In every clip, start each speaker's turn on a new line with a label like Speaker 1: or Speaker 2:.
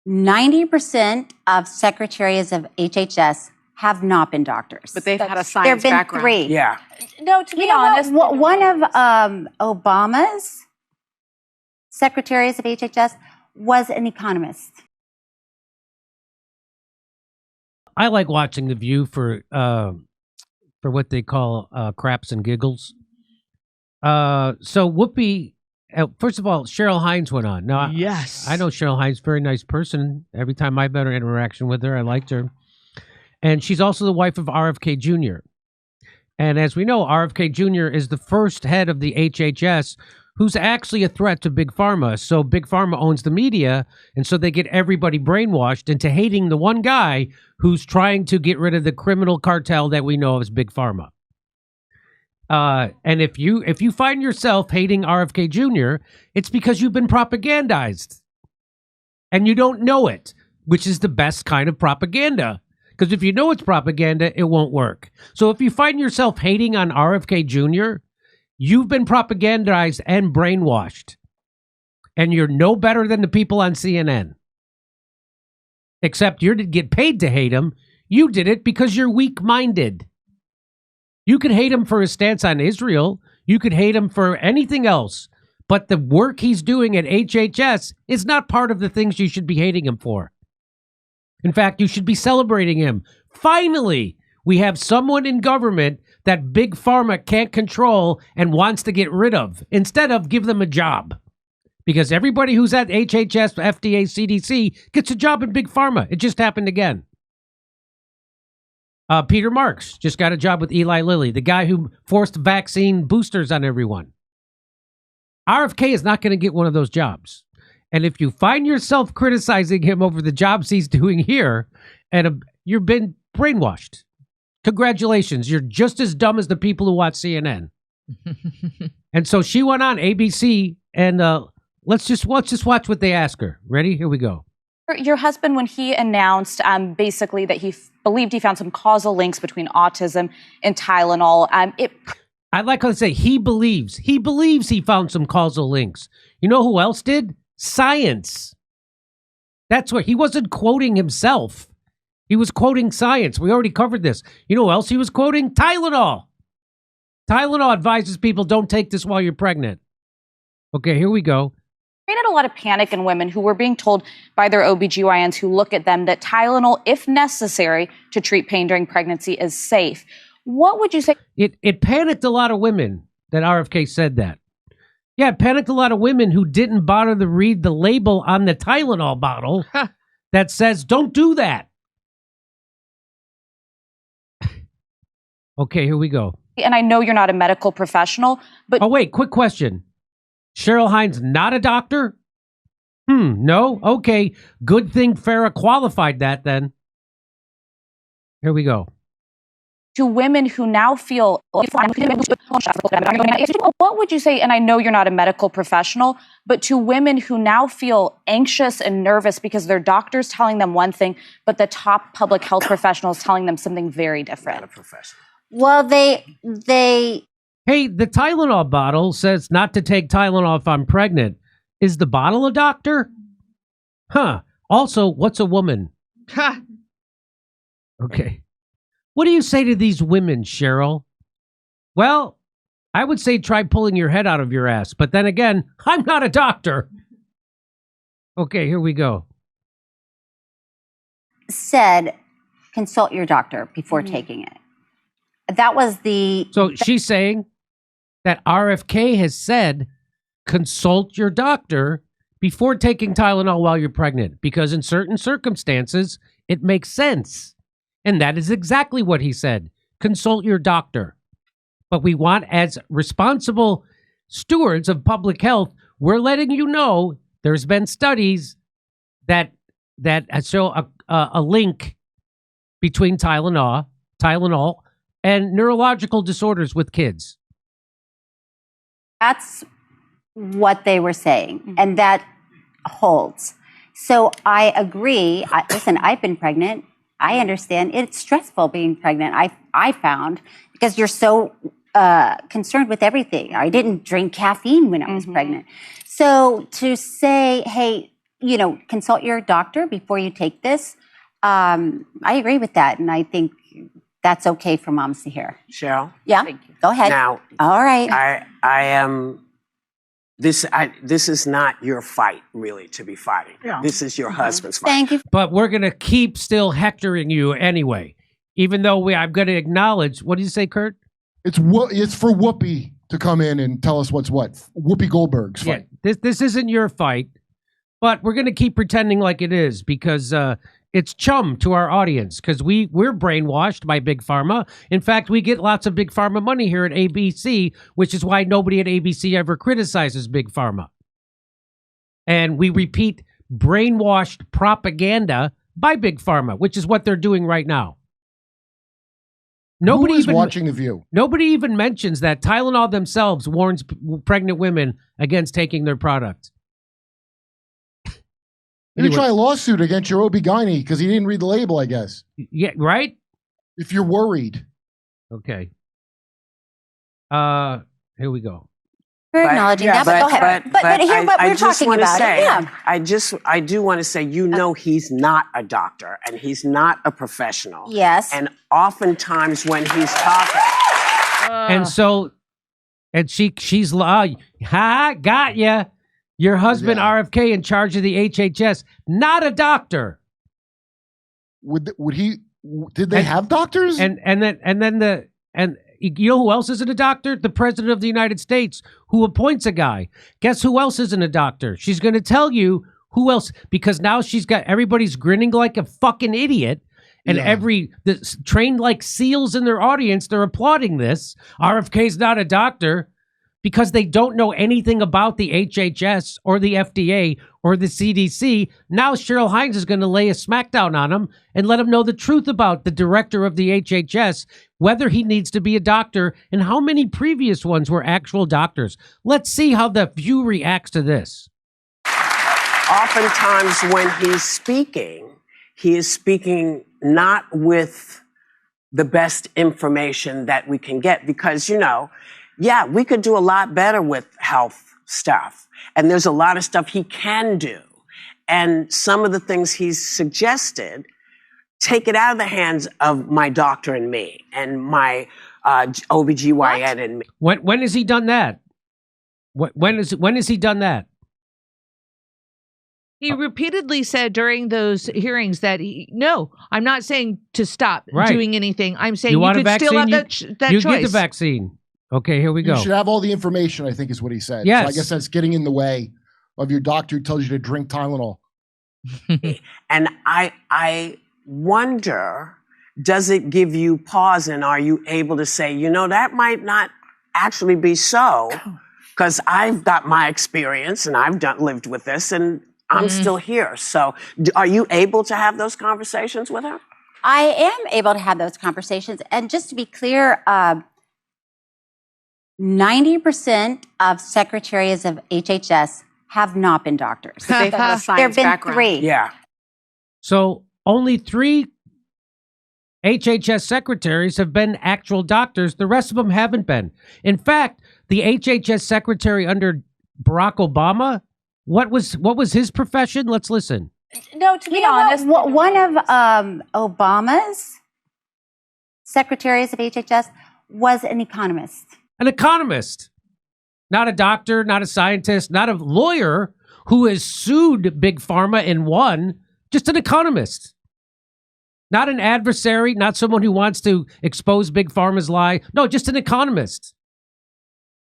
Speaker 1: 90% of secretaries of HHS have not been doctors.
Speaker 2: But they've had a science background.
Speaker 1: There have been 3.
Speaker 3: Yeah.
Speaker 2: No, to be honest.
Speaker 1: One of Obama's secretaries of HHS was an economist.
Speaker 4: I like watching The View for what they call craps and giggles. So Whoopi, first of all, Cheryl Hines went on. Now,
Speaker 3: Yes.
Speaker 4: I know Cheryl Hines, very nice person. Every time I've had an interaction with her, I liked her. And she's also the wife of RFK Jr. And as we know, RFK Jr. is the first head of the HHS who's actually a threat to Big Pharma. So Big Pharma owns the media, and so they get everybody brainwashed into hating the one guy who's trying to get rid of the criminal cartel that we know as Big Pharma. And if you find yourself hating RFK Jr., it's because you've been propagandized. And you don't know it, which is the best kind of propaganda. Because if you know it's propaganda, it won't work. So if you find yourself hating on RFK Jr., you've been propagandized and brainwashed. And you're no better than the people on CNN. Except you didn't get paid to hate him. You did it because you're weak-minded. You could hate him for his stance on Israel. You could hate him for anything else. But the work he's doing at HHS is not part of the things you should be hating him for. In fact, you should be celebrating him. Finally, we have someone in government that Big Pharma can't control and wants to get rid of, instead of give them a job. Because everybody who's at HHS, FDA, CDC gets a job in Big Pharma. It just happened again. Peter Marks just got a job with Eli Lilly, the guy who forced vaccine boosters on everyone. RFK is not going to get one of those jobs. And if you find yourself criticizing him over the jobs he's doing here, and you've been brainwashed, congratulations. You're just as dumb as the people who watch CNN. And so she went on ABC, and let's just watch what they ask her. Ready? Here we go.
Speaker 5: Your husband, when he announced basically that he believed he found some causal links between autism and Tylenol,
Speaker 4: I'd like to say he believes he found some causal links. You know who else did? Science. That's what he wasn't quoting himself. He was quoting science. We already covered this. You know who else he was quoting? Tylenol. Tylenol advises people don't take this while you're pregnant. Okay, here we go.
Speaker 5: Created a lot of panic in women who were being told by their OBGYNs who look at them that Tylenol, if necessary to treat pain during pregnancy, is safe. What would you say?
Speaker 4: It panicked a lot of women that RFK said that. Yeah, it panicked a lot of women who didn't bother to read the label on the Tylenol bottle that says, don't do that. Okay, here we go.
Speaker 5: And I know you're not a medical professional, but...
Speaker 4: Oh, wait, quick question. Cheryl Hines not a doctor? No? Okay, good thing Farrah qualified that then. Here we go.
Speaker 5: To women who now feel... What would you say, and I know you're not a medical professional, but to women who now feel anxious and nervous because their doctor's telling them one thing, but the top public health professional is telling them something very different?
Speaker 3: Not a professional.
Speaker 1: Well, they
Speaker 4: Hey, the Tylenol bottle says not to take Tylenol if I'm pregnant. Is the bottle a doctor? Huh. Also, what's a woman? Okay. What do you say to these women, Cheryl? Well, I would say try pulling your head out of your ass. But then again, I'm not a doctor. Okay, here we go.
Speaker 1: said consult your doctor before taking it. That was the...
Speaker 4: So she's saying that RFK has said consult your doctor before taking Tylenol while you're pregnant, because in certain circumstances, it makes sense. And that is exactly what he said. Consult your doctor. But we want, as responsible stewards of public health, we're letting you know there's been studies that show a link between Tylenol and neurological disorders with kids.
Speaker 1: That's what they were saying, and that holds. So I agree. Listen, I've been pregnant. I understand. It's stressful being pregnant, I found, because you're so concerned with everything. I didn't drink caffeine when I was pregnant. So to say, hey, consult your doctor before you take this. I agree with that. And I think that's okay for moms to hear.
Speaker 3: Cheryl?
Speaker 1: Yeah, go ahead.
Speaker 3: Now,
Speaker 1: all right.
Speaker 3: I am, this is not your fight, really, to be fighting. Yeah. This is your husband's fight.
Speaker 1: Thank you.
Speaker 4: But we're going to keep still hectoring you anyway, even though I'm going to acknowledge, what did you say, Kurt?
Speaker 6: It's for Whoopi to come in and tell us what's what. Whoopi Goldberg's fight.
Speaker 4: Yeah, this isn't your fight, but we're going to keep pretending like it is because it's chum to our audience because we're brainwashed by Big Pharma. In fact, we get lots of Big Pharma money here at ABC, which is why nobody at ABC ever criticizes Big Pharma. And we repeat brainwashed propaganda by Big Pharma, which is what they're doing right now.
Speaker 6: Nobody is watching The View.
Speaker 4: Nobody even mentions that Tylenol themselves warns pregnant women against taking their product.
Speaker 6: You can try a lawsuit against your OB-GYN because he didn't read the label, I guess.
Speaker 4: Yeah, right?
Speaker 6: If you're worried.
Speaker 4: Okay. Here we go.
Speaker 1: We're acknowledging that, but go ahead. But here's what we're talking about.
Speaker 3: I do want to say, he's not a doctor and he's not a professional.
Speaker 1: Yes.
Speaker 3: And oftentimes when he's talking.
Speaker 4: She's got ya. Your husband, RFK, in charge of the HHS, not a doctor.
Speaker 6: Did they have doctors?
Speaker 4: And you know who else isn't a doctor? The president of the United States, who appoints a guy. Guess who else isn't a doctor? She's going to tell you who else, because now everybody's grinning like a fucking idiot. And trained like seals in their audience, they're applauding this. RFK's not a doctor. Because they don't know anything about the HHS or the FDA or the CDC. Now Cheryl Hines is going to lay a smackdown on him and let him know the truth about the director of the HHS, whether he needs to be a doctor and how many previous ones were actual doctors. Let's see how the View reacts to this.
Speaker 3: Oftentimes when he is speaking not with the best information that we can get because, we could do a lot better with health stuff. And there's a lot of stuff he can do. And some of the things he's suggested, take it out of the hands of my doctor and me and my OBGYN and me.
Speaker 4: When has he done that? When has he done that?
Speaker 2: He repeatedly said during those hearings that no, I'm not saying to stop doing anything. I'm saying you could still have that choice.
Speaker 4: You get the vaccine. Okay, here we go.
Speaker 6: You should have all the information, I think is what he said.
Speaker 4: Yes.
Speaker 6: So I guess that's getting in the way of your doctor who tells you to drink Tylenol.
Speaker 3: And I wonder, does it give you pause and are you able to say, that might not actually be so because I've got my experience and I've lived with this and I'm still here. So are you able to have those conversations with her?
Speaker 1: I am able to have those conversations. And just to be clear, 90% of secretaries of HHS have not been doctors.
Speaker 2: They've had a science
Speaker 1: There have been
Speaker 2: background.
Speaker 1: 3.
Speaker 3: Yeah.
Speaker 4: So only 3 HHS secretaries have been actual doctors. The rest of them haven't been. In fact, the HHS secretary under Barack Obama, what was his profession? Let's listen.
Speaker 5: No, to be honest,
Speaker 1: one of Obama's secretaries of HHS was an economist.
Speaker 4: An economist, not a doctor, not a scientist, not a lawyer who has sued Big Pharma and won, just an economist. Not an adversary, not someone who wants to expose Big Pharma's lie. No, just an economist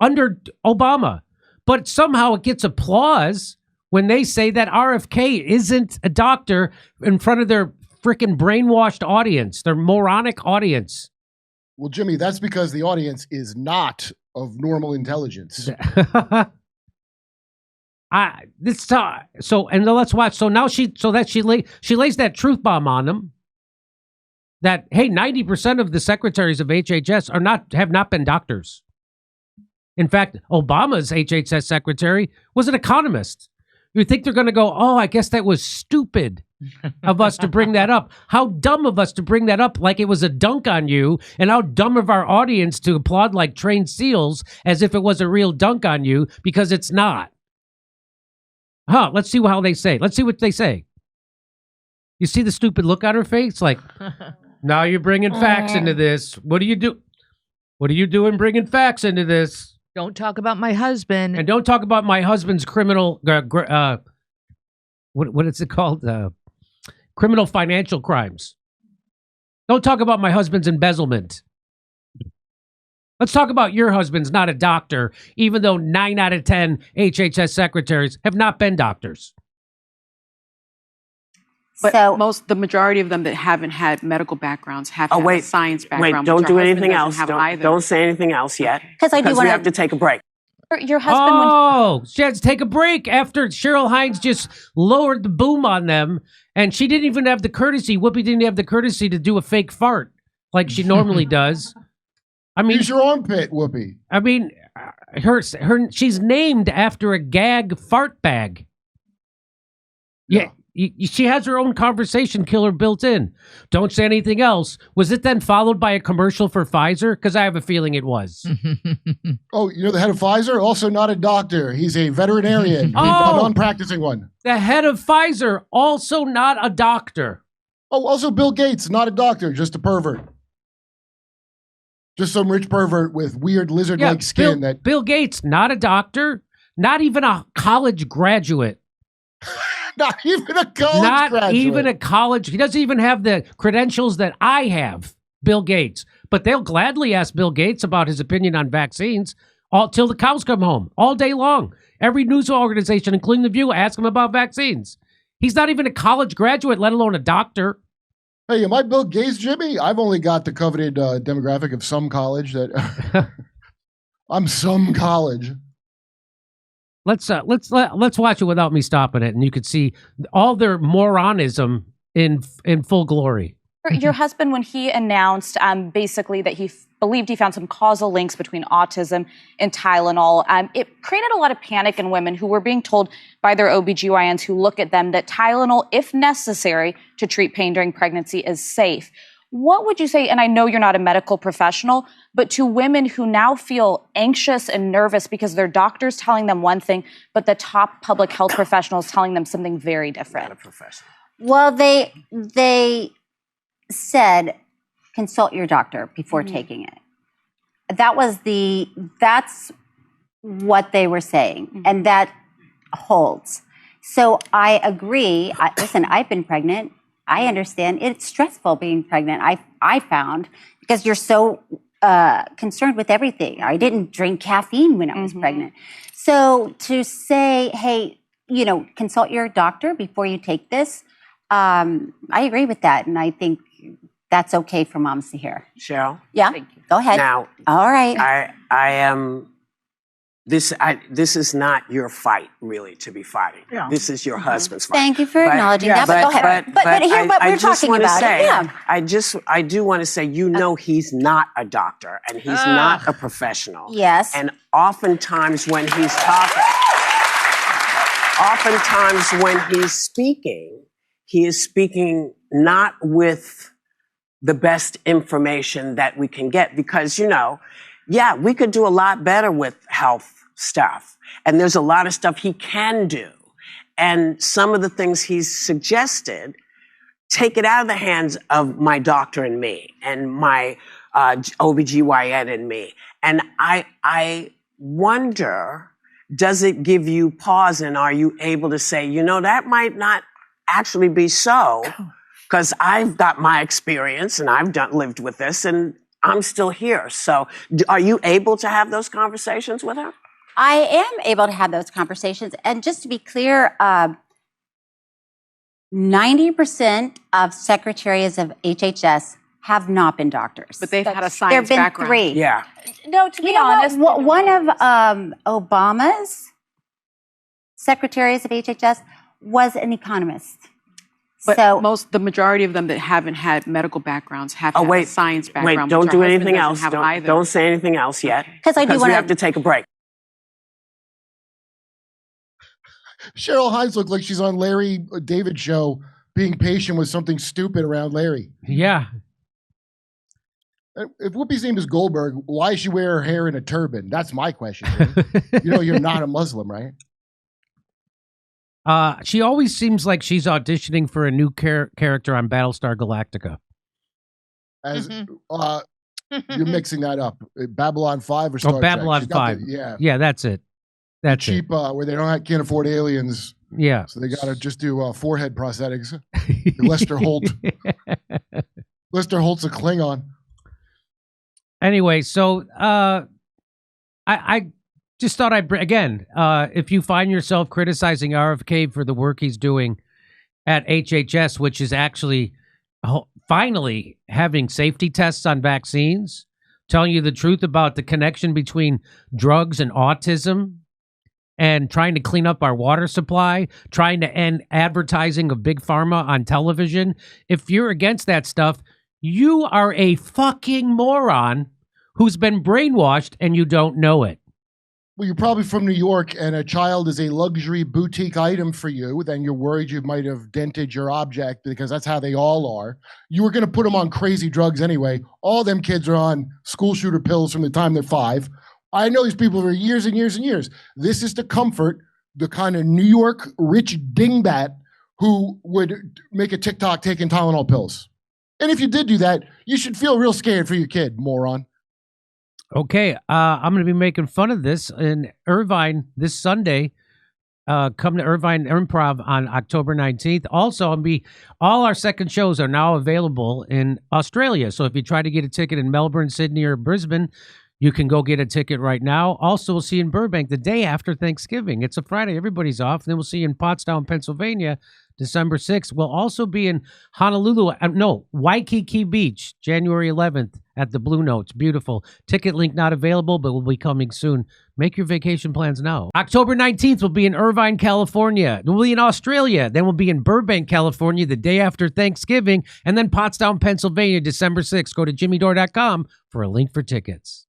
Speaker 4: under Obama. But somehow it gets applause when they say that RFK isn't a doctor in front of their freaking brainwashed audience, their moronic audience.
Speaker 6: Well, Jimmy, that's because the audience is not of normal intelligence.
Speaker 4: Let's watch. So now she lays that truth bomb on them. That 90% of the secretaries of HHS have not been doctors. In fact, Obama's HHS secretary was an economist. You think they're going to go, oh, I guess that was stupid of us to bring that up. How dumb of us to bring that up like it was a dunk on you, and how dumb of our audience to applaud like trained seals as if it was a real dunk on you, because it's not. Let's see how they say. Let's see what they say. You see the stupid look on her face? Like, now you're bringing facts into this. What do you do? What are you doing bringing facts into this?
Speaker 2: Don't talk about my husband.
Speaker 4: And don't talk about my husband's criminal, what is it called? Criminal financial crimes. Don't talk about my husband's embezzlement. Let's talk about your husband's not a doctor, even though 9 out of 10 HHS secretaries have not been doctors.
Speaker 7: But
Speaker 1: So
Speaker 7: the majority of them that haven't had medical backgrounds have had a science background.
Speaker 3: Wait, don't
Speaker 7: which
Speaker 3: do
Speaker 7: our husband
Speaker 3: anything
Speaker 7: doesn't
Speaker 3: else.
Speaker 7: have either.
Speaker 3: Don't say anything else yet.
Speaker 1: because I do
Speaker 3: we
Speaker 1: want
Speaker 3: have to take a break.
Speaker 5: Your husband,
Speaker 4: She had to take a break after Cheryl Hines just lowered the boom on them, and she didn't even have the courtesy. Whoopi didn't have the courtesy to do a fake fart like she normally does. I mean,
Speaker 6: Use your armpit, Whoopi.
Speaker 4: I mean, she's named after a gag fart bag. Yeah. She has her own conversation killer built in. Don't say anything else. Was it then followed by a commercial for Pfizer? Because I have a feeling it was.
Speaker 6: Oh, you know the head of Pfizer? Also not a doctor. He's a veterinarian.
Speaker 4: Oh!
Speaker 6: A non-practicing one.
Speaker 4: The head of Pfizer, also not a doctor.
Speaker 6: Oh, also Bill Gates, not a doctor, just a pervert. Just some rich pervert with weird lizard-like skin.
Speaker 4: Bill Gates, not a doctor, not even a college graduate.
Speaker 6: Not even a college graduate.
Speaker 4: Even a college. He doesn't even have the credentials that I have, Bill Gates. But they'll gladly ask Bill Gates about his opinion on vaccines till the cows come home, all day long. Every news organization, including The View, ask him about vaccines. He's not even a college graduate, let alone a doctor.
Speaker 6: Hey, am I Bill Gates, Jimmy? I've only got the coveted demographic of some college. I'm some college.
Speaker 4: Let's watch it without me stopping it, and you could see all their moronism in full glory.
Speaker 5: your husband, when he announced basically that he believed he found some causal links between autism and Tylenol, it created a lot of panic in women who were being told by their OBGYNs who look at them that Tylenol, if necessary to treat pain during pregnancy, is safe. What would you say, and I know you're not a medical professional, but to women who now feel anxious and nervous because their doctor's telling them one thing, but the top public health professional is telling them something very different?
Speaker 3: Not a professional.
Speaker 1: Well, they said consult your doctor before taking it. That's what they were saying, and that holds. So I agree. Listen, I've been pregnant. I understand it's stressful being pregnant. I found because you're so concerned with everything. I didn't drink caffeine when I was pregnant. So to say, hey, consult your doctor before you take this. I agree with that, and I think that's okay for moms to hear.
Speaker 3: Cheryl?
Speaker 1: Yeah, go ahead.
Speaker 3: Now,
Speaker 1: all right.
Speaker 3: I am. This is not your fight, really, to be fighting. Yeah. This is your husband's fight.
Speaker 1: Thank you for acknowledging that. But go ahead. But hear what we're talking about.
Speaker 3: I do want to say, he's not a doctor and he's not a professional.
Speaker 1: Yes.
Speaker 3: And oftentimes when he's speaking, he is speaking not with the best information that we can get because, we could do a lot better with health stuff. And there's a lot of stuff he can do. And some of the things he's suggested, take it out of the hands of my doctor and me and my OBGYN and me. And I wonder, does it give you pause and are you able to say, that might not actually be so because I've got my experience and I've lived with this and I'm still here. So are you able to have those conversations with her?
Speaker 1: I am able to have those conversations. And just to be clear, 90% of secretaries of HHS have not been doctors.
Speaker 7: But they've had a science background.
Speaker 1: There have been 3.
Speaker 3: Yeah.
Speaker 5: No, to be honest.
Speaker 1: One of Obama's secretaries of HHS was an economist.
Speaker 7: But the majority of them that haven't had medical backgrounds have had a science background.
Speaker 3: Wait, don't do anything else. Don't say anything else yet.
Speaker 1: Because we
Speaker 3: have to take a break.
Speaker 6: Cheryl Hines looked like she's on Larry David's show being patient with something stupid around Larry.
Speaker 4: Yeah.
Speaker 6: If Whoopi's name is Goldberg, why does she wear her hair in a turban? That's my question. You're not a Muslim, right?
Speaker 4: She always seems like she's auditioning for a new character on Battlestar Galactica.
Speaker 6: As you're mixing that up, Babylon 5 or Star Trek?
Speaker 4: Babylon 5. Yeah, that's it. That's
Speaker 6: cheap, where they can't afford aliens.
Speaker 4: Yeah,
Speaker 6: so they got to just do forehead prosthetics. Lester Holt. Lester Holt's a Klingon.
Speaker 4: Anyway, so I just thought if you find yourself criticizing RFK for the work he's doing at HHS, which is actually finally having safety tests on vaccines, telling you the truth about the connection between drugs and autism, and trying to clean up our water supply, trying to end advertising of Big Pharma on television. If you're against that stuff, you are a fucking moron who's been brainwashed and you don't know it.
Speaker 6: Well, you're probably from New York and a child is a luxury boutique item for you. Then you're worried you might have dented your object because that's how they all are. You were going to put them on crazy drugs anyway. All them kids are on school shooter pills from the time they're 5. I know these people for years and years and years. This is to comfort the kind of New York rich dingbat who would make a TikTok taking Tylenol pills. And if you did do that, you should feel real scared for your kid, moron.
Speaker 4: Okay, I'm going to be making fun of this in Irvine this Sunday. Come to Irvine Improv on October 19th. Also, all our second shows are now available in Australia. So if you try to get a ticket in Melbourne, Sydney, or Brisbane, you can go get a ticket right now. Also, we'll see you in Burbank the day after Thanksgiving. It's a Friday. Everybody's off. Then we'll see you in Pottstown, Pennsylvania, December 6th. We'll also be in Honolulu, Waikiki Beach, January 11th at the Blue Notes. Beautiful. Ticket link not available, but will be coming soon. Make your vacation plans now. October 19th, we'll be in Irvine, California. Then we'll be in Australia. Then we'll be in Burbank, California, the day after Thanksgiving. And then Pottstown, Pennsylvania, December 6th. Go to jimmydore.com for a link for tickets.